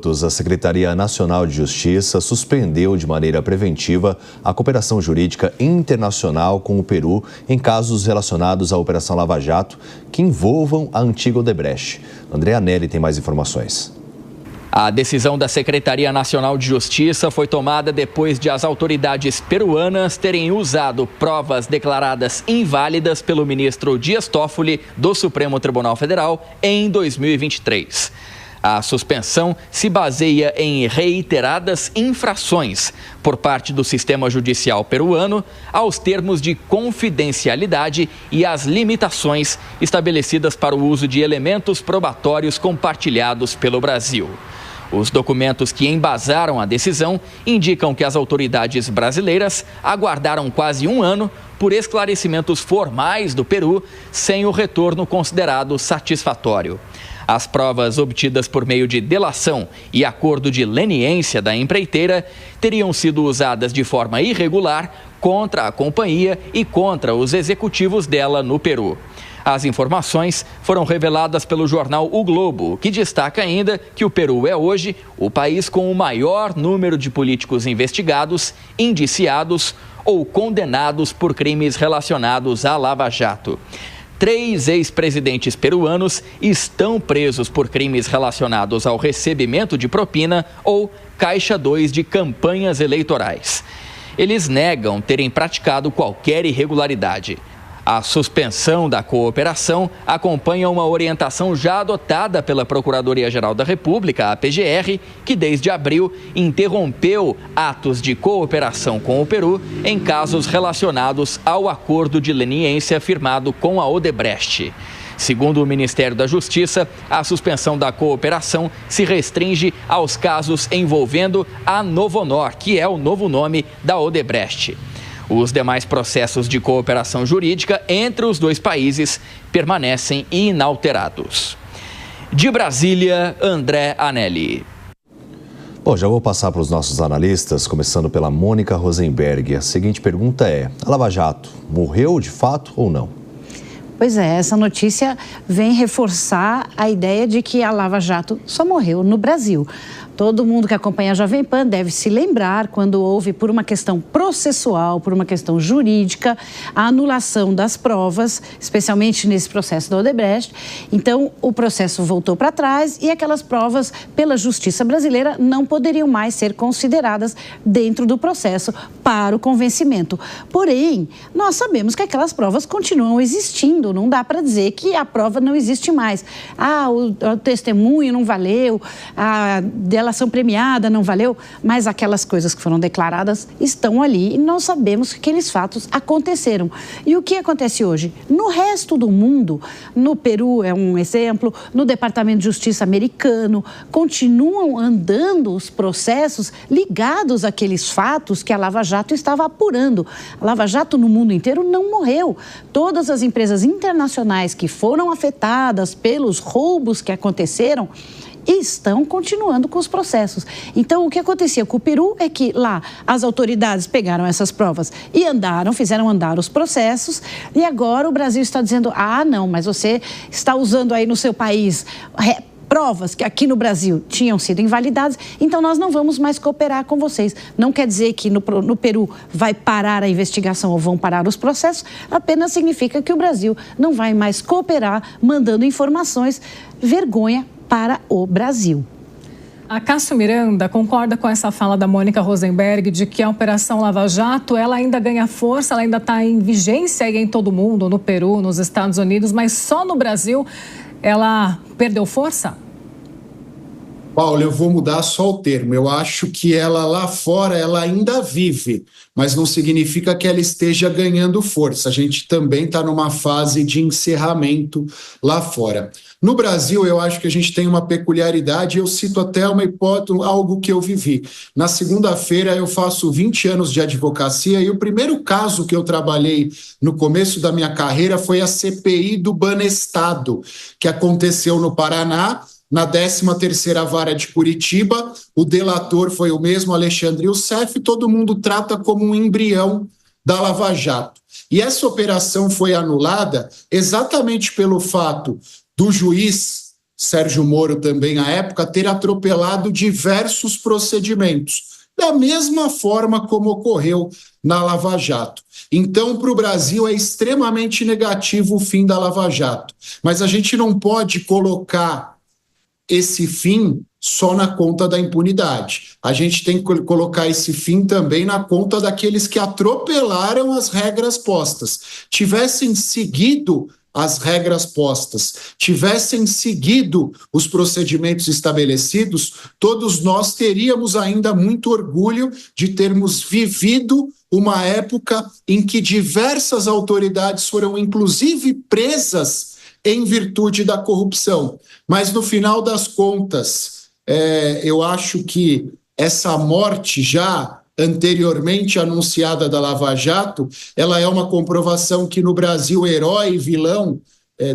A Secretaria Nacional de Justiça suspendeu de maneira preventiva a cooperação jurídica internacional com o Peru em casos relacionados à Operação Lava Jato que envolvam a antiga Odebrecht. André Anelli tem mais informações. A decisão da Secretaria Nacional de Justiça foi tomada depois de as autoridades peruanas terem usado provas declaradas inválidas pelo ministro Dias Toffoli do Supremo Tribunal Federal em 2023. A suspensão se baseia em reiteradas infrações por parte do sistema judicial peruano aos termos de confidencialidade e às limitações estabelecidas para o uso de elementos probatórios compartilhados pelo Brasil. Os documentos que embasaram a decisão indicam que as autoridades brasileiras aguardaram quase um ano por esclarecimentos formais do Peru, sem o retorno considerado satisfatório. As provas obtidas por meio de delação e acordo de leniência da empreiteira teriam sido usadas de forma irregular contra a companhia e contra os executivos dela no Peru. As informações foram reveladas pelo jornal O Globo, que destaca ainda que o Peru é hoje o país com o maior número de políticos investigados, indiciados ou condenados por crimes relacionados à Lava Jato. 3 ex-presidentes peruanos estão presos por crimes relacionados ao recebimento de propina ou caixa 2 de campanhas eleitorais. Eles negam terem praticado qualquer irregularidade. A suspensão da cooperação acompanha uma orientação já adotada pela Procuradoria-Geral da República, a PGR, que desde abril interrompeu atos de cooperação com o Peru em casos relacionados ao acordo de leniência firmado com a Odebrecht. Segundo o Ministério da Justiça, a suspensão da cooperação se restringe aos casos envolvendo a Novonor, que é o novo nome da Odebrecht. Os demais processos de cooperação jurídica entre os dois países permanecem inalterados. De Brasília, André Anelli. Bom, já vou passar para os nossos analistas, começando pela Mônica Rosenberg. A seguinte pergunta é: a Lava Jato morreu de fato ou não? Pois é, essa notícia vem reforçar a ideia de que a Lava Jato só morreu no Brasil. Todo mundo que acompanha a Jovem Pan deve se lembrar quando houve, por uma questão processual, por uma questão jurídica, a anulação das provas, especialmente nesse processo da Odebrecht. Então, o processo voltou para trás e aquelas provas, pela justiça brasileira, não poderiam mais ser consideradas dentro do processo para o convencimento. Porém, nós sabemos que aquelas provas continuam existindo, não dá para dizer que a prova não existe mais. O testemunho não valeu, a delação premiada não valeu, mas aquelas coisas que foram declaradas estão ali e nós sabemos que aqueles fatos aconteceram. E o que acontece hoje? No resto do mundo, no Peru é um exemplo, no Departamento de Justiça americano, continuam andando os processos ligados àqueles fatos que a Lava Jato estava apurando. A Lava Jato no mundo inteiro não morreu. Todas as empresas internacionais que foram afetadas pelos roubos que aconteceram estão continuando com os processos. Então, o que acontecia com o Peru é que lá as autoridades pegaram essas provas e fizeram andar os processos, e agora o Brasil está dizendo: não, mas você está usando aí no seu país provas que aqui no Brasil tinham sido invalidadas, então nós não vamos mais cooperar com vocês. Não quer dizer que no Peru vai parar a investigação ou vão parar os processos, apenas significa que o Brasil não vai mais cooperar mandando informações. Vergonha para o Brasil. A Cássio Miranda concorda com essa fala da Mônica Rosenberg de que a Operação Lava Jato, ela ainda ganha força, ela ainda está em vigência em todo o mundo, no Peru, nos Estados Unidos, mas só no Brasil ela perdeu força? Paulo, eu vou mudar só o termo. Eu acho que ela lá fora, ela ainda vive, mas não significa que ela esteja ganhando força. A gente também está numa fase de encerramento lá fora. No Brasil, eu acho que a gente tem uma peculiaridade, eu cito até uma hipótese, algo que eu vivi. Na segunda-feira, eu faço 20 anos de advocacia e o primeiro caso que eu trabalhei no começo da minha carreira foi a CPI do Banestado, que aconteceu no Paraná, na 13ª Vara de Curitiba. O delator foi o mesmo Alexandre Youssef, e todo mundo trata como um embrião da Lava Jato. E essa operação foi anulada exatamente pelo fato do juiz Sérgio Moro também à época, ter atropelado diversos procedimentos, da mesma forma como ocorreu na Lava Jato. Então, para o Brasil é extremamente negativo o fim da Lava Jato, mas a gente não pode colocar esse fim só na conta da impunidade. A gente tem que colocar esse fim também na conta daqueles que atropelaram as regras postas, tivessem seguido as regras postas, tivessem seguido os procedimentos estabelecidos, todos nós teríamos ainda muito orgulho de termos vivido uma época em que diversas autoridades foram inclusive presas em virtude da corrupção. Mas no final das contas, eu acho que essa morte já anteriormente anunciada da Lava Jato, ela é uma comprovação que no Brasil herói e vilão,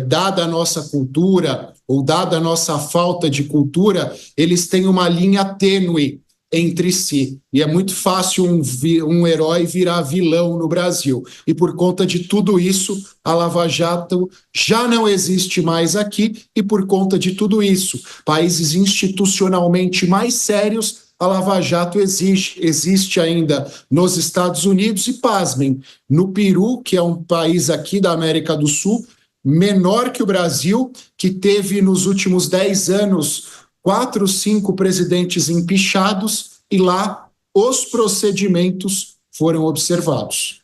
dada a nossa cultura ou dada a nossa falta de cultura, eles têm uma linha tênue entre si. E é muito fácil um herói virar vilão no Brasil. E por conta de tudo isso, a Lava Jato já não existe mais aqui e por conta de tudo isso, países institucionalmente mais sérios, a Lava Jato existe ainda nos Estados Unidos e, pasmem, no Peru, que é um país aqui da América do Sul, menor que o Brasil, que teve nos últimos 10 anos 4, 5 presidentes empichados e lá os procedimentos foram observados.